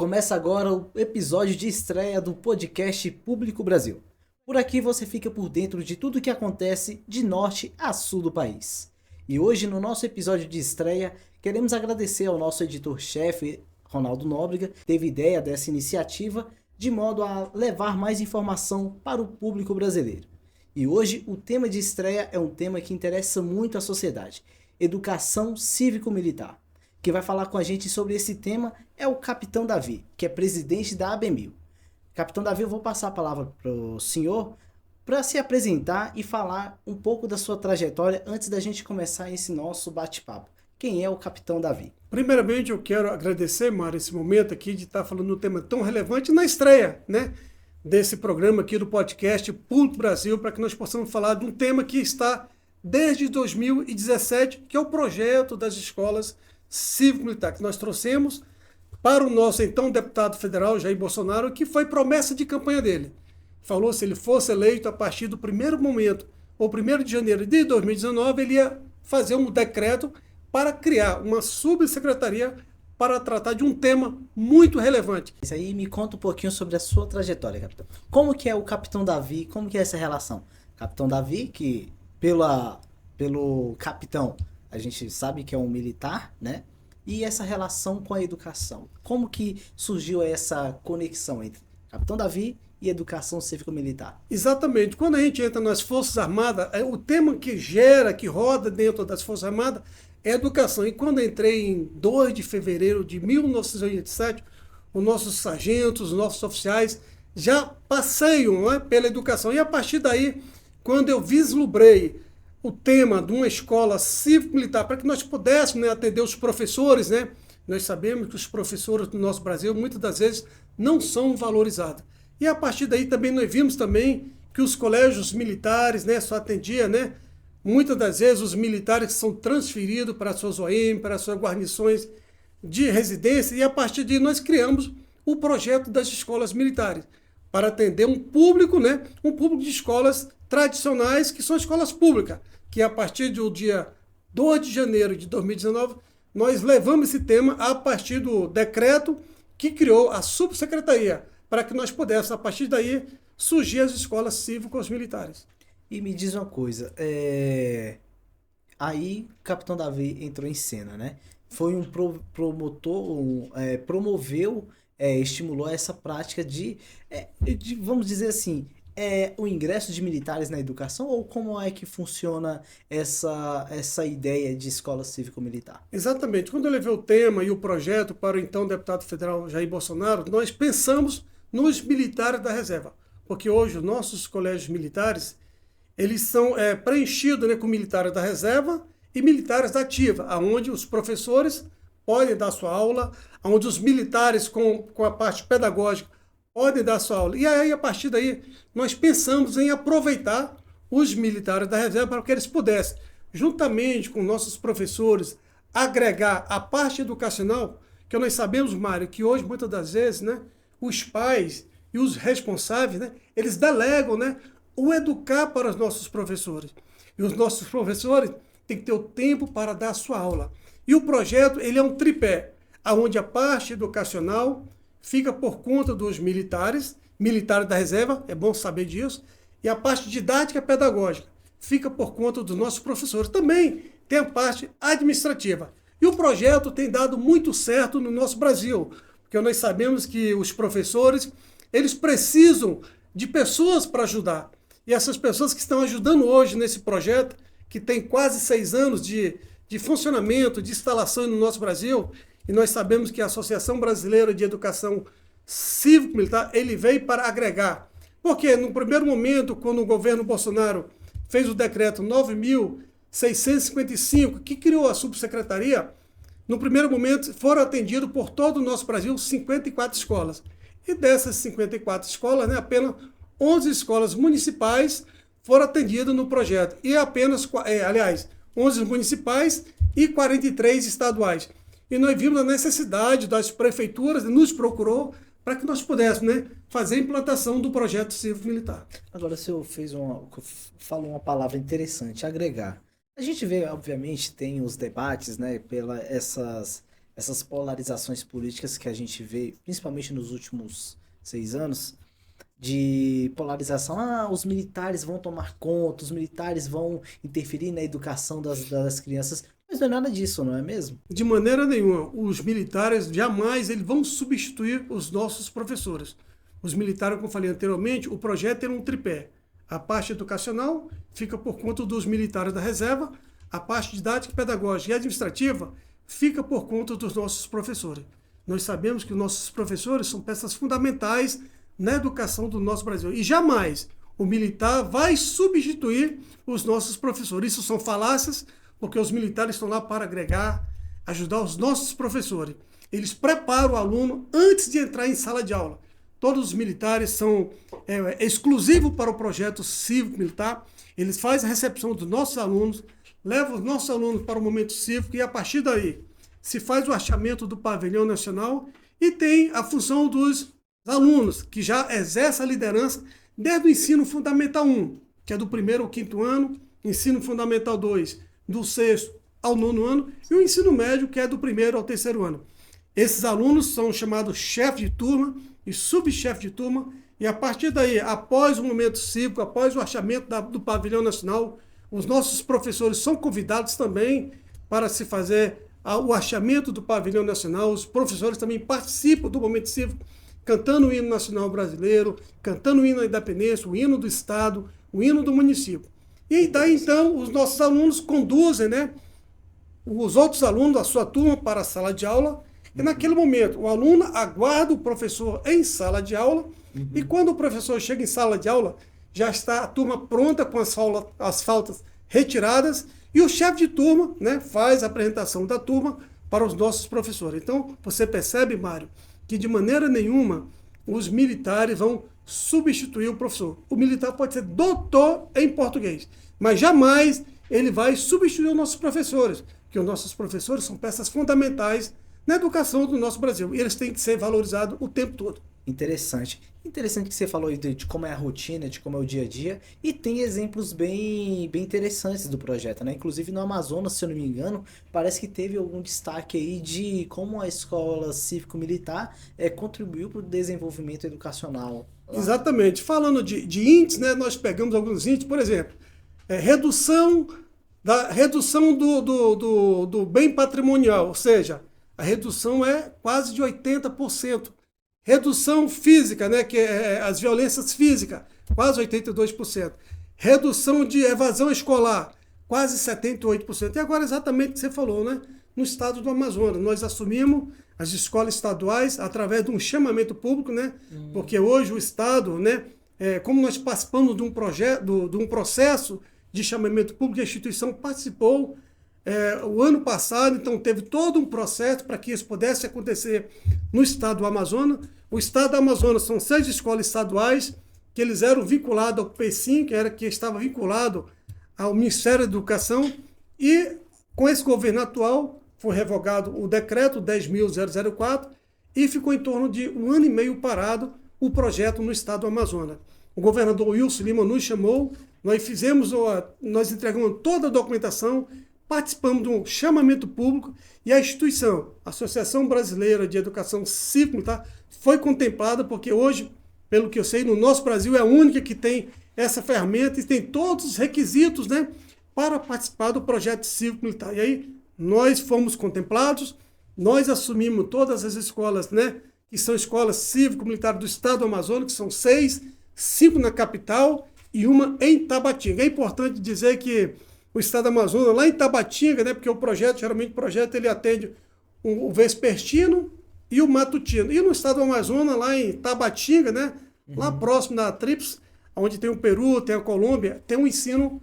Começa agora o episódio de estreia do podcast Público Brasil. Por aqui você fica por dentro de tudo o que acontece de norte a sul do país. E hoje, no nosso episódio de estreia, queremos agradecer ao nosso editor-chefe, Ronaldo Nóbrega, que teve ideia dessa iniciativa de modo a levar mais informação para o público brasileiro. E hoje o tema de estreia é um tema que interessa muito à sociedade: educação cívico-militar. Quem vai falar com a gente sobre esse tema é o Capitão Davi, que é presidente da ABMIL. Capitão Davi, eu vou passar a palavra para o senhor para se apresentar e falar um pouco da sua trajetória antes da gente começar esse nosso bate-papo. Quem é o Capitão Davi? Primeiramente, eu quero agradecer, Mário, esse momento aqui de estar falando de um tema tão relevante na estreia, desse programa aqui do podcast Público Brasil, para que nós possamos falar de um tema que está desde 2017, que é o projeto das escolas cívico-militar, que nós trouxemos para o nosso então deputado federal, Jair Bolsonaro, que foi promessa de campanha dele. Falou se ele fosse eleito a partir do primeiro momento, ou 1º de janeiro de 2019, ele ia fazer um decreto para criar uma subsecretaria para tratar de um tema muito relevante. Isso aí, me conta um pouquinho sobre a sua trajetória, capitão. Como que é o Capitão Davi? Como que é essa relação? Capitão Davi, que pelo capitão a gente sabe que é um militar, né? E essa relação com a educação. Como que surgiu essa conexão entre Capitão Davi e educação cívico-militar? Exatamente. Quando a gente entra nas Forças Armadas, o tema que roda dentro das Forças Armadas é educação. E quando entrei em 2 de fevereiro de 1987, os nossos sargentos, os nossos oficiais já passeiam pela educação. E a partir daí, quando eu vislumbrei o tema de uma escola cívico-militar, para que nós pudéssemos atender os professores, nós sabemos que os professores do nosso Brasil, muitas das vezes, não são valorizados. E a partir daí também nós vimos também que os colégios militares só atendiam, muitas das vezes os militares são transferidos para suas OM, para suas guarnições de residência, e a partir daí nós criamos o projeto das escolas militares, para atender um público de escolas tradicionais, que são escolas públicas, que a partir do dia 2 de janeiro de 2019, nós levamos esse tema a partir do decreto que criou a subsecretaria, para que nós pudéssemos, a partir daí, surgir as escolas cívicos militares. E me diz uma coisa, aí o Capitão Davi entrou em cena, Foi um promotor, promoveu, estimulou essa prática de, vamos dizer assim, o ingresso de militares na educação, ou como é que funciona essa ideia de escola cívico-militar? Exatamente. Quando eu levei o tema e o projeto para o então deputado federal Jair Bolsonaro, nós pensamos nos militares da reserva, porque hoje os nossos colégios militares, eles são preenchidos com militares da reserva e militares da ativa, onde os professores podem dar sua aula, onde os militares com a parte pedagógica podem dar sua aula. E aí, a partir daí, nós pensamos em aproveitar os militares da reserva para que eles pudessem, juntamente com nossos professores, agregar a parte educacional, que nós sabemos, Mário, que hoje, muitas das vezes, os pais e os responsáveis, eles delegam o educar para os nossos professores. E os nossos professores têm que ter o tempo para dar a sua aula. E o projeto, ele é um tripé, onde a parte educacional fica por conta dos militares da reserva, é bom saber disso, e a parte didática pedagógica fica por conta dos nossos professores. Também tem a parte administrativa. E o projeto tem dado muito certo no nosso Brasil, porque nós sabemos que os professores, eles precisam de pessoas para ajudar. E essas pessoas que estão ajudando hoje nesse projeto, que tem quase 6 anos de funcionamento, de instalação no nosso Brasil, e nós sabemos que a Associação Brasileira de Educação Cívico-Militar, ele veio para agregar. Porque no primeiro momento, quando o governo Bolsonaro fez o decreto 9.655, que criou a subsecretaria, no primeiro momento foram atendidos por todo o nosso Brasil 54 escolas. E dessas 54 escolas, apenas 11 escolas municipais foram atendidas no projeto. E apenas, 11 municipais e 43 estaduais. E nós vimos a necessidade das prefeituras, nos procurou para que nós pudéssemos fazer a implantação do projeto cívico-militar. Agora, o senhor falou uma palavra interessante, agregar. A gente vê, obviamente, tem os debates, essas polarizações políticas que a gente vê, principalmente nos últimos 6 anos, de polarização, os militares vão tomar conta, os militares vão interferir na educação das crianças, mas não é nada disso, não é mesmo? De maneira nenhuma. Os militares jamais eles vão substituir os nossos professores. Os militares, como eu falei anteriormente, o projeto é um tripé. A parte educacional fica por conta dos militares da reserva, a parte didática, pedagógica e administrativa fica por conta dos nossos professores. Nós sabemos que os nossos professores são peças fundamentais na educação do nosso Brasil. E jamais o militar vai substituir os nossos professores. Isso são falácias, porque os militares estão lá para agregar, ajudar os nossos professores. Eles preparam o aluno antes de entrar em sala de aula. Todos os militares são exclusivos para o projeto cívico-militar. Eles fazem a recepção dos nossos alunos, levam os nossos alunos para o momento cívico e, a partir daí, se faz o hasteamento do pavilhão nacional e tem a função dos alunos, que já exercem a liderança desde o ensino fundamental 1, que é do 1º ao 5º ano, ensino fundamental 2, do 6º ao 9º ano, e o ensino médio, que é do 1º ao 3º ano. Esses alunos são chamados chefe de turma e subchefe de turma, e a partir daí, após o momento cívico, após o hasteamento do pavilhão nacional, os nossos professores são convidados também para se fazer o hasteamento do pavilhão nacional. Os professores também participam do momento cívico, cantando o hino nacional brasileiro, cantando o hino da independência, o hino do Estado, o hino do município. E daí, então, os nossos alunos conduzem, né, os outros alunos da sua turma para a sala de aula, e naquele momento o aluno aguarda o professor em sala de aula, e quando o professor chega em sala de aula, já está a turma pronta com as faltas retiradas, e o chefe de turma, né, faz a apresentação da turma para os nossos professores. Então, você percebe, Mário, que de maneira nenhuma os militares vão substituir o professor. O militar pode ser doutor em português, mas jamais ele vai substituir os nossos professores, porque os nossos professores são peças fundamentais na educação do nosso Brasil, e eles têm que ser valorizados o tempo todo. Interessante. Interessante que você falou de como é a rotina, de como é o dia a dia, e tem exemplos bem interessantes do projeto, né? Inclusive no Amazonas, se eu não me engano, parece que teve algum destaque aí de como a escola cívico-militar contribuiu para o desenvolvimento educacional lá. Exatamente. Falando de índices, né, nós pegamos alguns índices, por exemplo, redução do bem patrimonial, ou seja, a redução é quase de 80%. Redução física, né, que é as violências físicas, quase 82%. Redução de evasão escolar, quase 78%. E agora exatamente o que você falou, né? No estado do Amazonas, nós assumimos as escolas estaduais através de um chamamento público, né? Porque hoje o estado, né, como nós participamos de um projeto, de um processo de chamamento público, a instituição participou o ano passado, então teve todo um processo para que isso pudesse acontecer no estado do Amazonas. O estado do Amazonas são 6 escolas estaduais que eles eram vinculados ao PECIM, que estava vinculado ao Ministério da Educação, e com esse governo atual foi revogado o decreto 10.004 e ficou em torno de 1 ano e meio parado o projeto no estado do Amazonas. O governador Wilson Lima nos chamou, nós entregamos toda a documentação, participamos de um chamamento público e a instituição, a Associação Brasileira de Educação Cívico-Militar, foi contemplada, porque hoje, pelo que eu sei, no nosso Brasil é a única que tem essa ferramenta e tem todos os requisitos, né, para participar do projeto cívico-militar. E aí nós fomos contemplados, nós assumimos todas as escolas, né, que são escolas cívico-militares do estado do Amazonas, que são 6, 5 na capital e uma em Tabatinga. É importante dizer que o estado do Amazonas, lá em Tabatinga, né, porque geralmente o projeto ele atende o vespertino e o matutino. E no estado do Amazonas, lá em Tabatinga, né, lá próximo da Tríplice, onde tem o Peru, tem a Colômbia, tem um ensino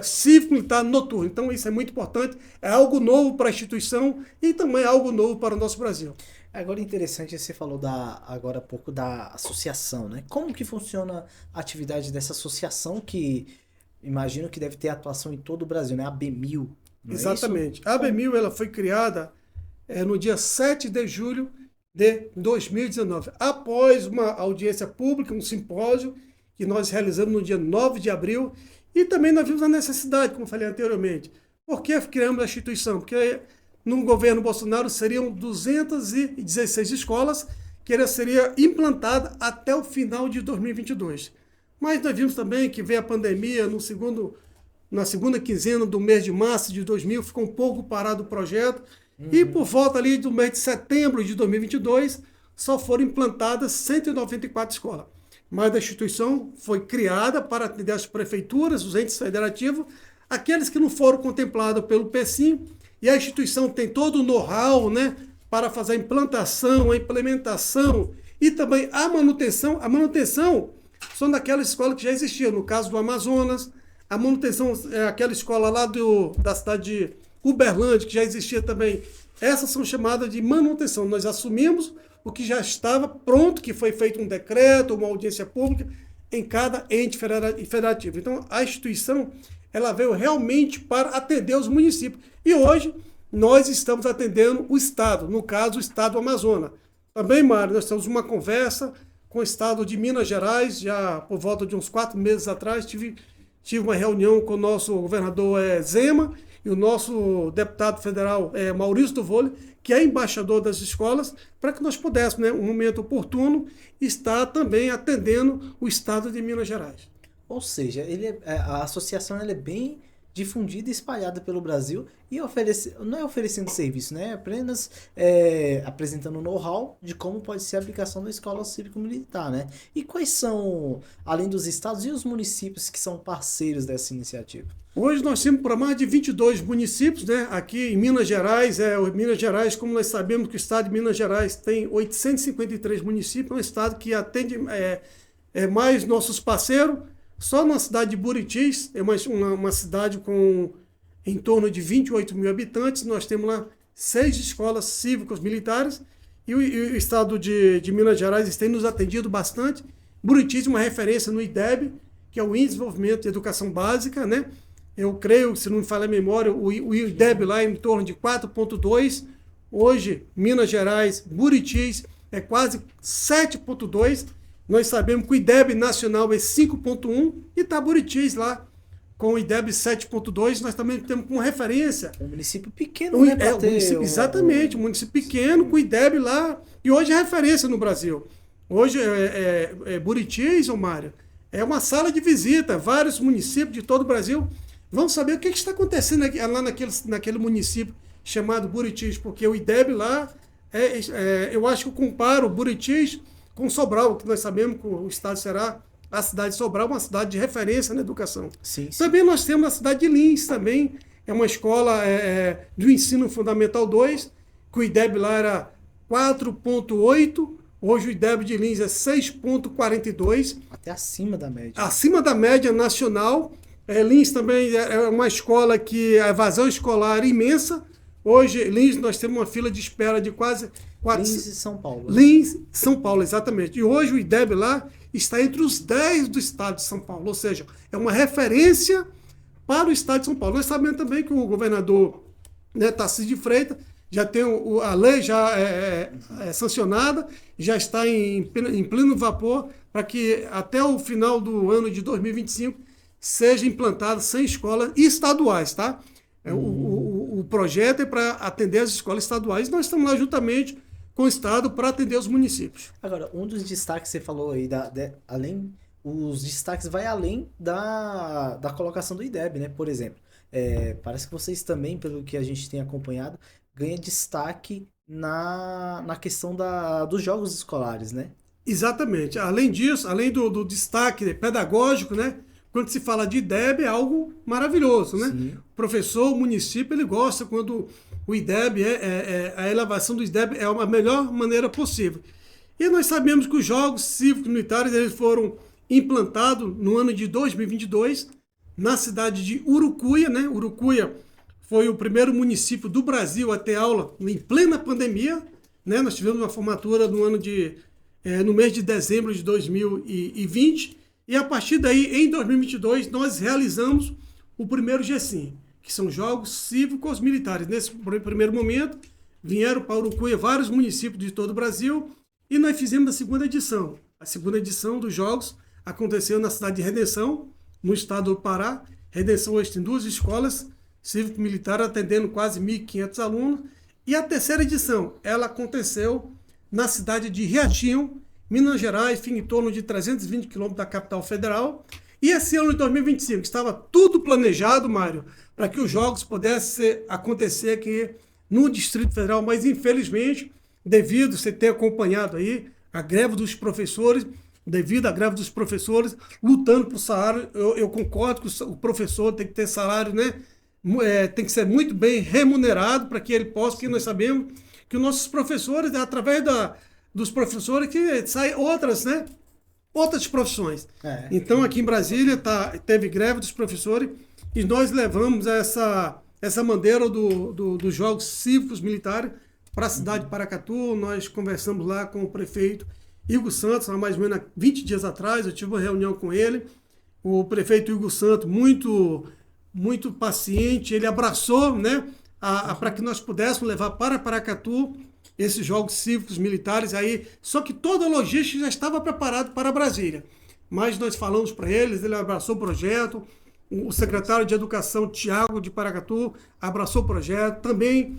cívico-militar noturno. Então isso é muito importante, é algo novo para a instituição e também é algo novo para o nosso Brasil. Agora interessante, você falou agora há pouco da associação, né? Como que funciona a atividade dessa associação que imagino que deve ter atuação em todo o Brasil, né? A ABMIL. Exatamente. A ABMIL ela foi criada no dia 7 de julho de 2019, após uma audiência pública, um simpósio que nós realizamos no dia 9 de abril, e também nós vimos a necessidade, como eu falei anteriormente. Por que criamos a instituição? Porque no governo Bolsonaro seriam 216 escolas que seria implantada até o final de 2022. Mas nós vimos também que veio a pandemia na segunda quinzena do mês de março de 2000, ficou um pouco parado o projeto, e por volta ali do mês de setembro de 2022, só foram implantadas 194 escolas. Mas a instituição foi criada para atender as prefeituras, os entes federativos, aqueles que não foram contemplados pelo PECIM, e a instituição tem todo o know-how, né, para fazer a implantação, a implementação e também a manutenção. A manutenção são daquelas escolas que já existiam, no caso do Amazonas, a manutenção é aquela escola lá da cidade de Uberlândia, que já existia também. Essas são chamadas de manutenção. Nós assumimos o que já estava pronto, que foi feito um decreto, uma audiência pública em cada ente federativo. Então, a instituição ela veio realmente para atender os municípios. E hoje, nós estamos atendendo o Estado, no caso, o Estado do Amazonas. Também, Mário, nós temos uma conversa com o Estado de Minas Gerais, já por volta de uns 4 meses atrás, tive uma reunião com o nosso governador Zema e o nosso deputado federal Maurício do Vôlei, que é embaixador das escolas, para que nós pudéssemos, né, um momento oportuno, estar também atendendo o Estado de Minas Gerais. Ou seja, a associação ela é bem difundida e espalhada pelo Brasil e não é oferecendo serviço, né? Apenas apresentando know-how de como pode ser a aplicação da escola cívico-militar, né? E quais são, além dos estados e os municípios que são parceiros dessa iniciativa? Hoje nós temos para mais de 22 municípios, né? Aqui em Minas Gerais, Minas Gerais, como nós sabemos que o estado de Minas Gerais tem 853 municípios, é um estado que atende mais nossos parceiros. Só na cidade de Buritis, é uma cidade com em torno de 28 mil habitantes, nós temos lá 6 escolas cívicas militares e o estado de Minas Gerais tem nos atendido bastante. Buritis é uma referência no IDEB, que é o Índice de Desenvolvimento de Educação Básica, né? Eu creio, se não me falha a memória, o IDEB lá é em torno de 4,2. Hoje, Minas Gerais, Buritis é quase 7,2. Nós sabemos que o IDEB nacional é 5,1 e Buritis lá com o IDEB 7,2. Nós também temos como referência. Um município pequeno, né? Exatamente, um município pequeno com o IDEB lá. E hoje é referência no Brasil. Hoje Buritis, Mário, é uma sala de visita. Vários municípios de todo o Brasil vão saber o que está acontecendo lá naquele município chamado Buritis, porque o IDEB lá, eu acho que eu comparo Buritis com Sobral, que nós sabemos que o estado será a cidade de Sobral, uma cidade de referência na educação. Sim. Também nós temos a cidade de Lins, também é uma escola do ensino fundamental 2, que o IDEB lá era 4,8, hoje o IDEB de Lins é 6,42. Até acima da média. Acima da média nacional. Lins também é uma escola que a evasão escolar é imensa. Hoje, Lins, nós temos uma fila de espera de quase... Lins e São Paulo. Lins, São Paulo, exatamente. E hoje o IDEB lá está entre os 10 do estado de São Paulo, ou seja, é uma referência para o estado de São Paulo. Nós sabemos também que o governador, né, Tarcísio de Freitas já tem a lei já sancionada, já está em pleno vapor para que até o final do ano de 2025 seja implantado 100 escolas estaduais, tá? O projeto é para atender as escolas estaduais. Nós estamos lá juntamente com o Estado para atender os municípios. Agora, um dos destaques que você falou aí, os destaques vai além da colocação do IDEB, né? Por exemplo, parece que vocês também, pelo que a gente tem acompanhado, ganham destaque na questão dos jogos escolares, né? Exatamente. Além disso, além do destaque pedagógico, né? Quando se fala de IDEB é algo maravilhoso, né? Sim. O professor, o município, ele gosta quando o IDEB, a elevação do IDEB é a melhor maneira possível. E nós sabemos que os Jogos Cívicos Militares eles foram implantados no ano de 2022 na cidade de Urucuia, né? Urucuia foi o primeiro município do Brasil a ter aula em plena pandemia, né? Nós tivemos uma formatura no mês de dezembro de 2020. E a partir daí, em 2022, nós realizamos o primeiro GECIM, que são Jogos Cívicos Militares. Nesse primeiro momento, vieram para Urucuia vários municípios de todo o Brasil e nós fizemos a segunda edição. A segunda edição dos Jogos aconteceu na cidade de Redenção, no estado do Pará. Redenção hoje tem 2 escolas cívico-militar, atendendo quase 1.500 alunos. E a terceira edição, ela aconteceu na cidade de Riachinho, Minas Gerais, fica em torno de 320 quilômetros da capital federal. E esse ano de 2025, estava tudo planejado, Mário, para que os jogos pudessem acontecer aqui no Distrito Federal, mas infelizmente, devido, você ter acompanhado aí, a greve dos professores, devido à greve dos professores, lutando por salário, eu concordo que o professor tem que ter salário, né? Tem que ser muito bem remunerado para que ele possa, porque nós sabemos que os nossos professores, através dos professores, que saem outras, né? Outras profissões. Então, aqui em Brasília, teve greve dos professores e nós levamos essa bandeira dos Jogos Cívicos Militares para a cidade de Paracatu. Nós conversamos lá com o prefeito Igor Santos, há mais ou menos 20 dias atrás, eu tive uma reunião com ele. O prefeito Igor Santos, muito paciente, ele abraçou, né, para que nós pudéssemos levar para Paracatu esses Jogos Cívicos Militares aí, só que toda a logística já estava preparada para Brasília. Mas nós falamos para eles, ele abraçou o projeto, o secretário de Educação, Tiago de Paracatu, abraçou o projeto, também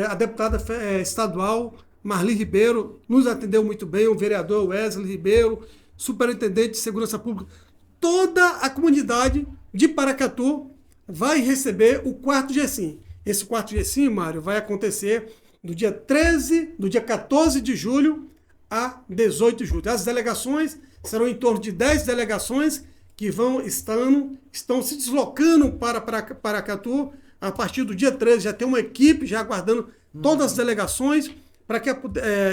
a deputada estadual, Marli Ribeiro, nos atendeu muito bem, o vereador Wesley Ribeiro, superintendente de Segurança Pública. Toda a comunidade de Paracatu vai receber o quarto GECIM. Esse quarto GECIM, Mário, vai acontecer do dia 14 de julho a 18 de julho. As delegações serão em torno de 10 delegações que estão se deslocando para Paracatu. A partir do dia 13 já tem uma equipe já aguardando todas as delegações para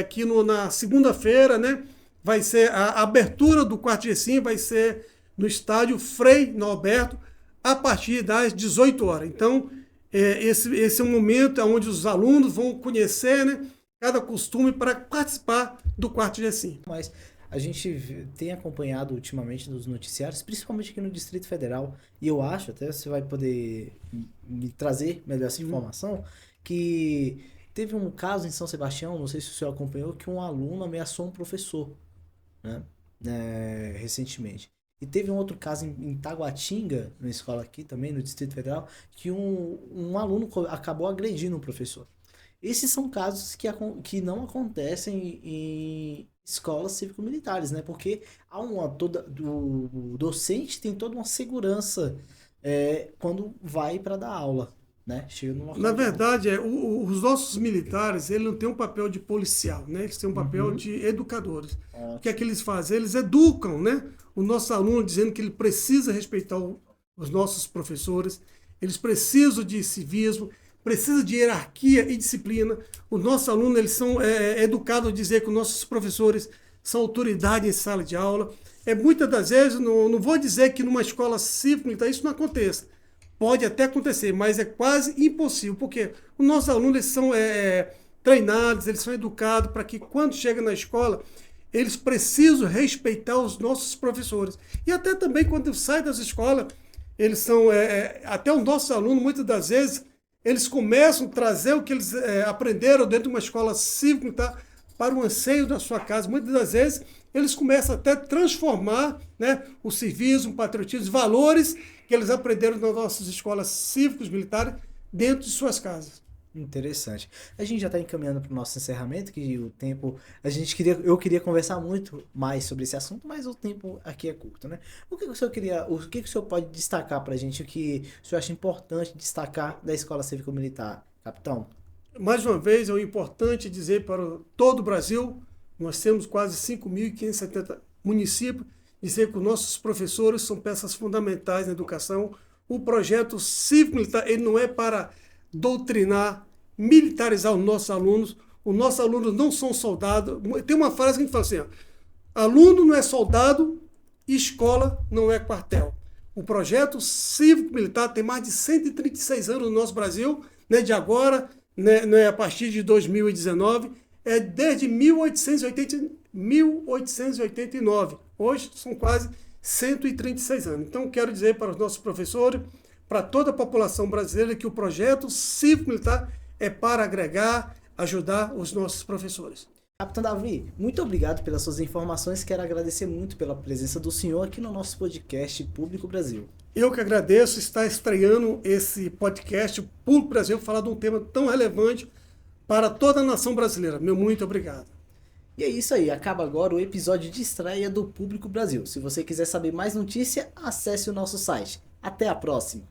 que na segunda-feira, né, vai ser a abertura do quarto GECIM, vai ser no estádio Frei Norberto a partir das 18 horas. Então, esse é um momento onde os alunos vão conhecer, né, cada costume para participar do quarto GECIM. Mas a gente tem acompanhado ultimamente nos noticiários, principalmente aqui no Distrito Federal, e eu acho, até você vai poder me trazer melhor essa informação, que teve um caso em São Sebastião, não sei se o senhor acompanhou, que um aluno ameaçou um professor, né, recentemente. E teve um outro caso em Taguatinga, na escola aqui também, no Distrito Federal, que um aluno acabou agredindo um professor. Esses são casos que não acontecem em escolas cívico-militares, né? Porque o docente tem toda uma segurança quando vai para dar aula, né? Chega no local. Na verdade, os nossos militares, eles não têm um papel de policial, né? Eles têm um papel de educadores. O que é que eles fazem? Eles educam, né, o nosso aluno, dizendo que ele precisa respeitar os nossos professores, eles precisam de civismo, precisam de hierarquia e disciplina. Os nossos alunos, eles são educados a dizer que os nossos professores são autoridade em sala de aula. Muitas das vezes, não vou dizer que numa escola cívico-militar isso não aconteça. Pode até acontecer, mas é quase impossível, porque os nossos alunos eles são treinados, eles são educados para que quando chegam na escola, eles precisam respeitar os nossos professores. E até também quando saem das escolas, eles são, até os nossos alunos, muitas das vezes, eles começam a trazer o que eles aprenderam dentro de uma escola cívico-militar para o anseio da sua casa. Muitas das vezes, eles começam até a transformar, né, o civismo, o patriotismo, os valores que eles aprenderam nas nossas escolas cívicos militares dentro de suas casas. Interessante. A gente já está encaminhando para o nosso encerramento, que o tempo... Eu queria conversar muito mais sobre esse assunto, mas o tempo aqui é curto, né? O que o senhor pode destacar para a gente, o que o senhor acha importante destacar da Escola Cívico-Militar, capitão? Mais uma vez, é importante dizer para todo o Brasil, nós temos quase 5.570 municípios, dizer que os nossos professores são peças fundamentais na educação. O projeto cívico-militar, ele não é para doutrinar, militarizar os nossos alunos. Os nossos alunos não são soldados. Tem uma frase que a gente fala assim, ó, aluno não é soldado, escola não é quartel. O projeto cívico-militar tem mais de 136 anos no nosso Brasil, né, de agora, né, a partir de 2019, desde 1889. Hoje são quase 136 anos. Então, quero dizer para os nossos professores, para toda a população brasileira, que o projeto cívico-militar é para agregar, ajudar os nossos professores. Capitão Davi, muito obrigado pelas suas informações. Quero agradecer muito pela presença do senhor aqui no nosso podcast Público Brasil. Eu que agradeço estar estreando esse podcast Público Brasil, falar de um tema tão relevante para toda a nação brasileira. Meu muito obrigado. E é isso aí, acaba agora o episódio de estreia do Público Brasil. Se você quiser saber mais notícia, acesse o nosso site. Até a próxima!